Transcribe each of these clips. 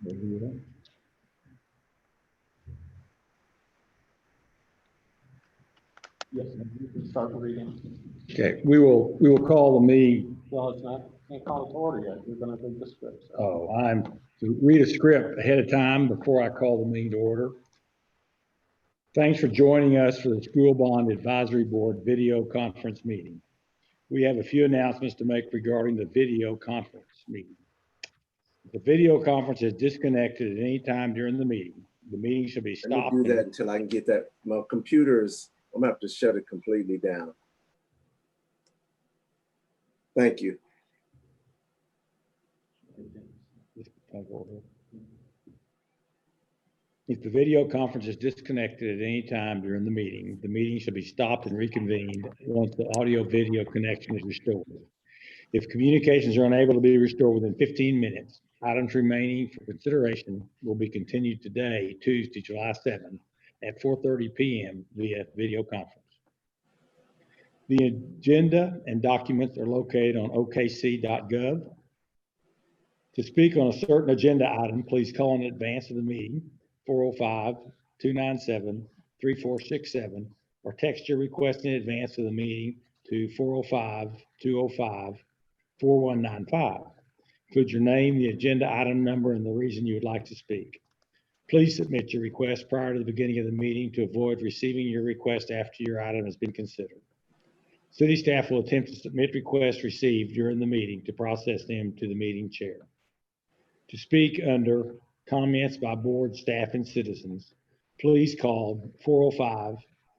Yes, you can start the reading. Okay, we will call the meeting. Well, it's not, can't call it to order yet. You're gonna read the script. So. Oh, I'm to read a script ahead of time before I call the meeting to order. Thanks for joining us for the School Bond Advisory Board video conference meeting. We have a few announcements to make regarding the video conference meeting. The video conference is disconnected at any time during the meeting. The meeting should be stopped. Let me do that until I can get that. My computer's, I'm gonna have to shut it completely down. Thank you. If the video conference is disconnected at any time during the meeting should be stopped and reconvened once the audio-video connection is restored. If communications are unable to be restored within 15 minutes, items remaining for consideration will be continued today, Tuesday, July 7th at 4:30 p.m. via video conference. The agenda and documents are located on okc.gov. To speak on a certain agenda item, please call in advance of the meeting, 405-297-3467, or text your request in advance of the meeting to 405-205-4195. Include your name, the agenda item number, and the reason you would like to speak. Please submit your request prior to the beginning of the meeting to avoid receiving your request after your item has been considered. City staff will attempt to submit requests received during the meeting to process them to the meeting chair. To speak under comments by board, staff, and citizens, please call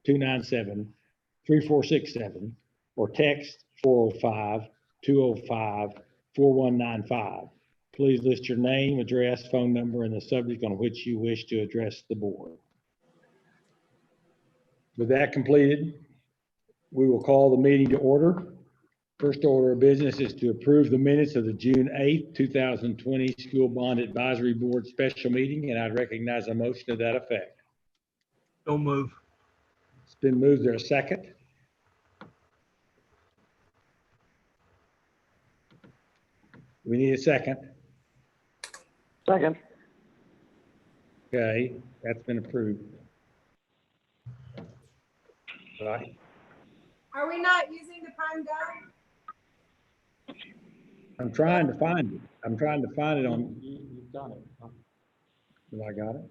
405-297-3467 or text 405-205-4195. Please list your name, address, phone number, and the subject on which you wish to address the board. With that completed, we will call the meeting to order. First order of business is to approve the minutes of the June 8th, 2020 School Bond Advisory Board special meeting, and I'd recognize a motion to that effect. So move. It's been moved. There a second? We need a second. Second. Okay, that's been approved. Right. Are we not using the Prime Go? I'm trying to find it. I'm trying to find it on. You've done it. Huh? Have I got it?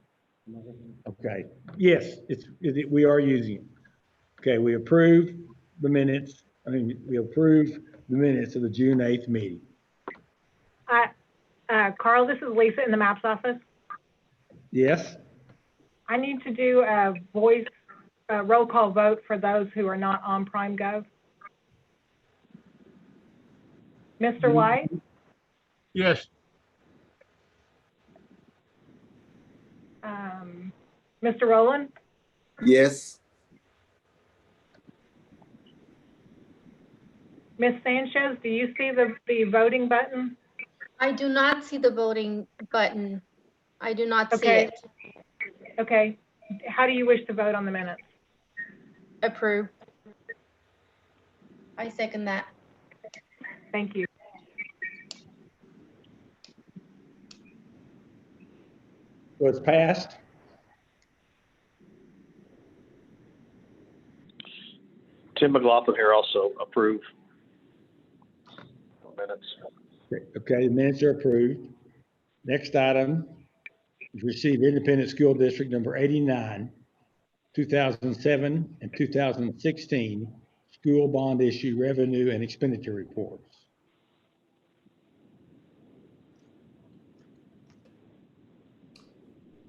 Okay. Yes, we are using it. Okay, we approve the minutes. We approve the minutes of the June 8th meeting. Carl, this is Lisa in the MAPS office. Yes. I need to do a voice roll call vote for those who are not on Prime Gov. Mr. White? Yes. Mr. Rowland? Yes. Ms. Sanchez, do you see the voting button? I do not see the voting button. I do not see Okay. it. Okay. How do you wish to vote on the minutes? Approve. I second that. Thank you. So it's passed. Tim McLaughlin here, also approve minutes. Okay, the minutes are approved. Next item is receive independent school district number 89, 2007 and 2016 school bond issue revenue and expenditure reports.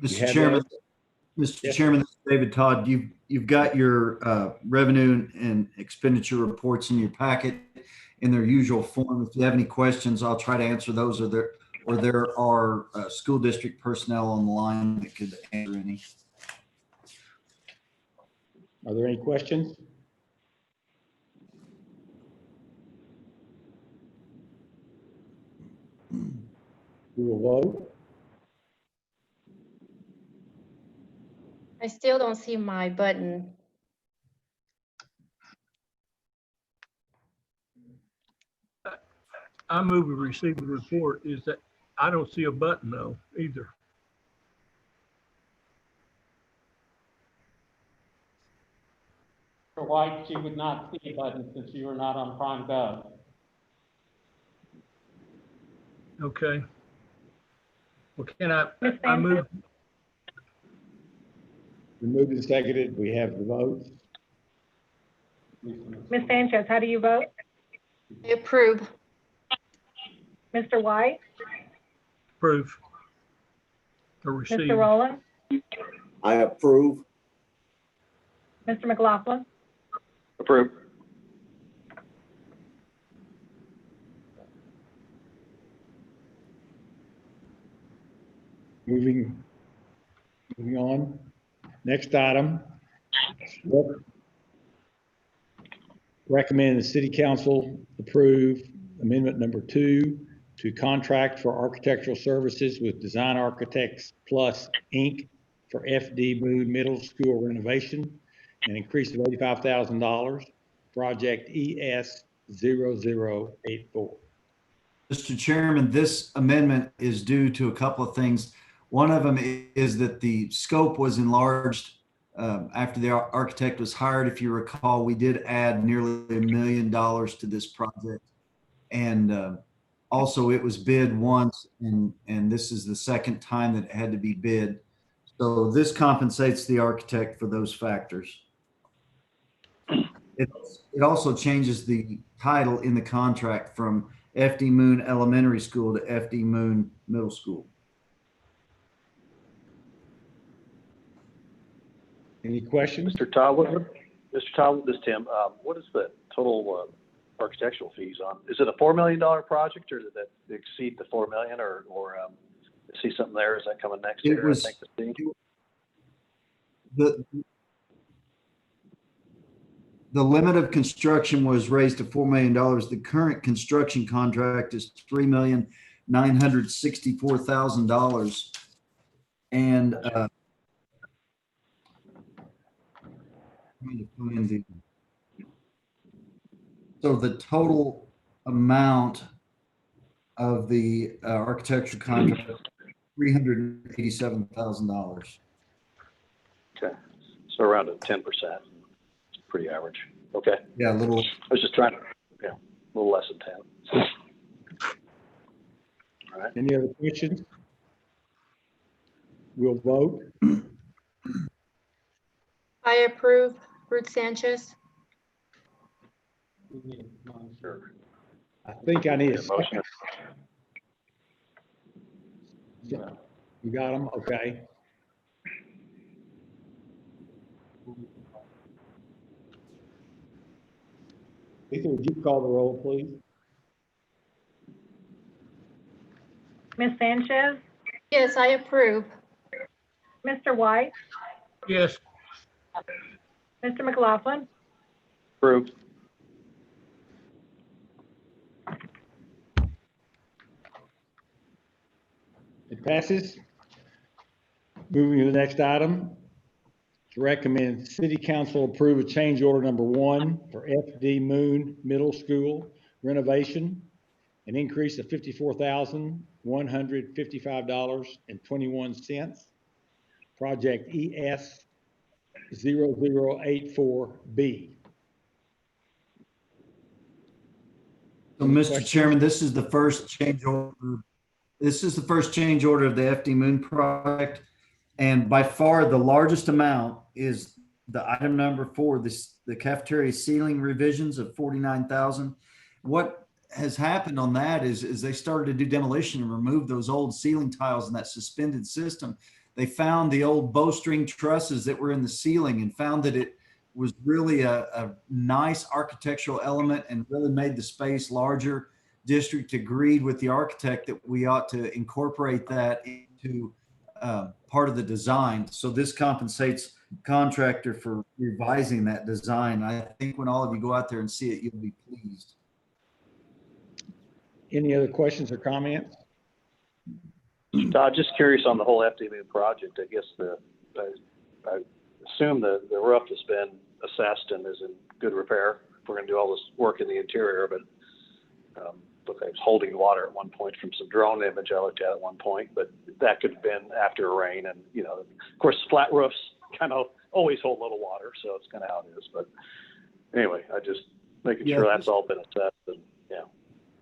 Mr. Chairman, Mr. Yes. Chairman, this is David Todd. You've got your revenue and expenditure reports in your packet in their usual form. If you have any questions, I'll try to answer those, or there are school district personnel on the line that could answer any. Are there any questions? We will vote. I still don't see my button. I move we receive the report. Is that, I don't see a button though either. White, she would not see a button since you are not on Prime Gov. Okay. Well, can I Ms. move, We moved and seconded. We have the votes. Ms. Sanchez, how do you vote? I approve. Mr. White? approve? Or receive? Mr. Rowland? I approve. Mr. McLaughlin? Approve. Moving on. Next item. Recommend the city council approve amendment number 2 to contract for architectural services with Design Architects Plus Inc. for FD Moon Middle School renovation, an increase of $85,000, project ES 0084. Mr. Chairman, this amendment is due to a couple of things. One of them is that the scope was enlarged after the architect was hired. If you recall, we did add nearly $1 million to this project. And also it was bid once, and this is the second time that it had to be bid. So this compensates the architect for those factors. It also changes the title in the contract from FD Moon Elementary School to FD Moon Middle School. Any questions? Mr. Todd, this is Tim. What is the total architectural fees on? Is it a $4 million project, or did that exceed the $4 million, or see something there? Is that coming next It year? was- I think The limit of construction was raised to $4 million. The current construction contract is $3,964,000. And so the total amount of the architecture contract is $387,000. Okay, so around 10%. It's pretty average. Okay, Yeah, a little. I was just trying to, a little less than 10. All right. Any other questions? We'll vote. I approve. Ruth Sanchez? Sure. I think I need a Motion. second. You got them? Okay. Lisa, would you call the roll, please? Ms. Sanchez? Yes, I approve. Mr. White? Yes. Mr. McLaughlin? Approve. It passes. Moving to the next item. To recommend city council approve a change order number 1 for FD Moon Middle School renovation, an increase of $54,155.21. Project ES 0084B. So, Mr. Chairman, this is the first change order. This is the first change order of the FD Moon project. And by far the largest amount is the item number 4, the cafeteria ceiling revisions of $49,000. What has happened on that is they started to do demolition and remove those old ceiling tiles in that suspended system. They found the old bowstring trusses that were in the ceiling and found that it was really a nice architectural element and really made the space larger. District agreed with the architect that we ought to incorporate that into part of the design. So this compensates contractor for revising that design. I think when all of you go out there and see it, you'll be pleased. Any other questions or comments? Todd, just curious on the whole FDB project. I guess I assume the roof has been assessed and is in good repair. We're going to do all this work in the interior, but looked like it was holding water at one point from some drone image I looked at one point, but that could have been after a rain. And, of course, flat roofs kind of always hold a little water, so it's kind of how it is. But anyway, I just making Yeah. sure that's all been assessed and, yeah.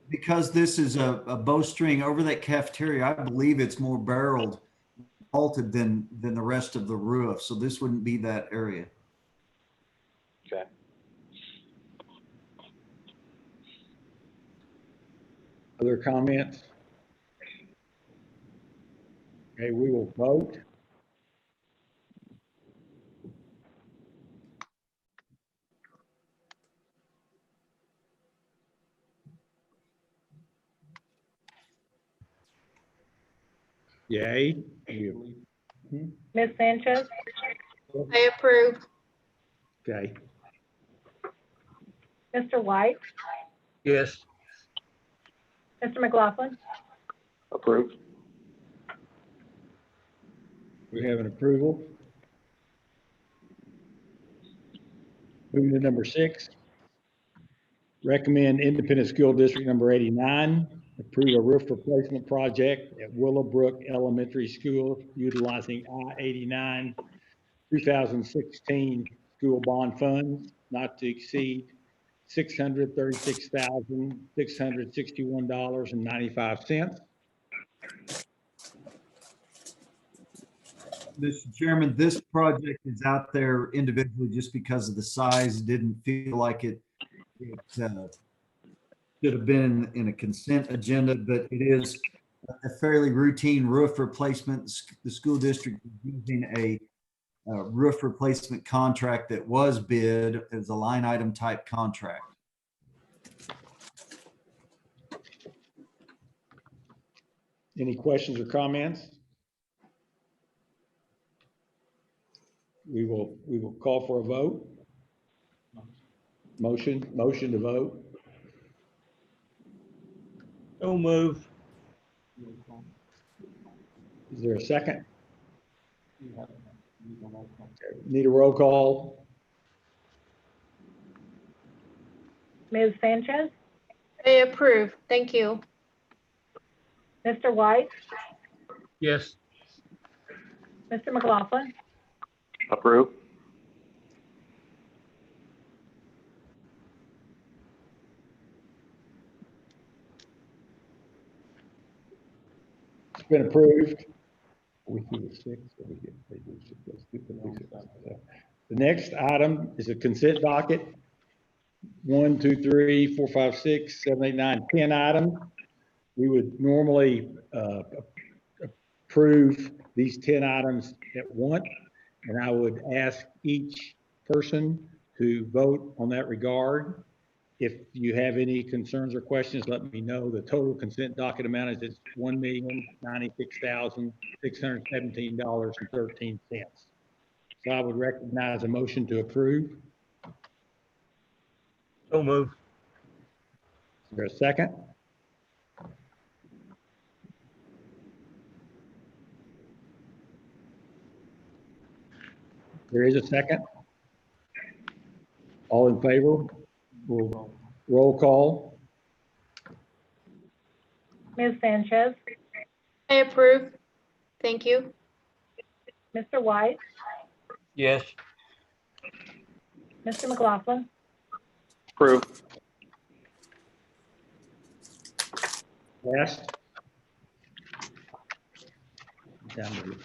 Because this is a bowstring over that cafeteria, I believe it's more barreled, vaulted than the rest of the roof. So this wouldn't be that area. Okay. Other comments? Okay, we will vote. Yay. Ms. Sanchez, I approve. Okay, Mr. White, Yes. Mr. McLaughlin, Approved. we have an approval. Moving to number 6. Recommend Independent School District number 89 approve a roof replacement project at Willowbrook Elementary School utilizing I-89 2016 school bond funds not to exceed $636,661.95. Mr. Chairman, this project is out there individually just because of the size. Didn't feel like it should have been in a consent agenda, but it is a fairly routine roof replacement. The school district is using a roof replacement contract that was bid as a line item type contract. Any questions or comments? We will call for a vote. Motion to vote. So move. Is there a second? Need a roll call? Ms. Sanchez, I approve. Thank you. Mr. White, Yes. Mr. McLaughlin, Approved. It's been approved. The next item is a consent docket. 1, 2, 3, 4, 5, 6, 7, 8, 9, 10 items. We would normally approve these 10 items at once, and I would ask each person to vote on that regard. If you have any concerns or questions, let me know. The total consent docket amount is $1,096,617.13. So I would recognize a motion to approve. So move. Is there a second? There is a second. All in favor? We'll roll call. Ms. Sanchez, I approve. Thank you. Mr. White, Yes. Mr. McLaughlin, Approved. Passed. Down to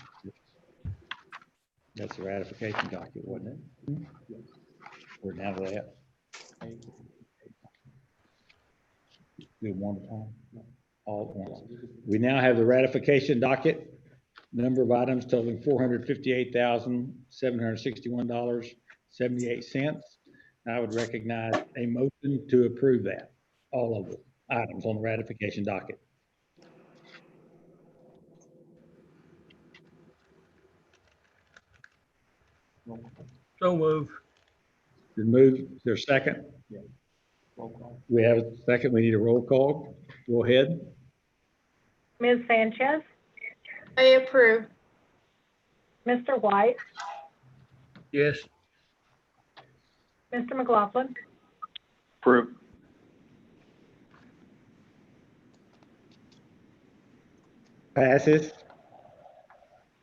that's the ratification docket, wasn't it? We're down to that. Do one at a time. All at once. We now have the ratification docket. Number of items totaling $458,761.78. I would recognize a motion to approve that. All of the items on the ratification docket. So move. Been moved. Is there a second? We have a second. We need a roll call. Go ahead. Ms. Sanchez, I approve. Mr. White, Yes. Mr. McLaughlin, Approved. Passes.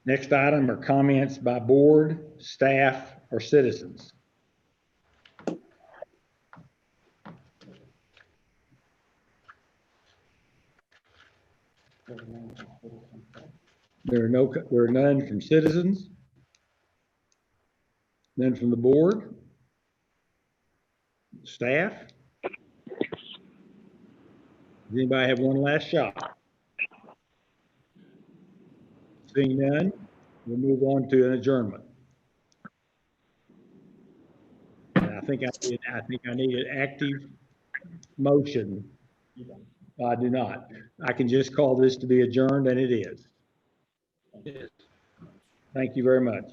Next item are comments by board, staff, or citizens. There are none from citizens. None from the board. Staff. Does anybody have one last shot? Seeing none, we'll move on to an adjournment. And I think I need an active motion. I do not. I can just call this to be adjourned, and it is. Yes. Thank you very much.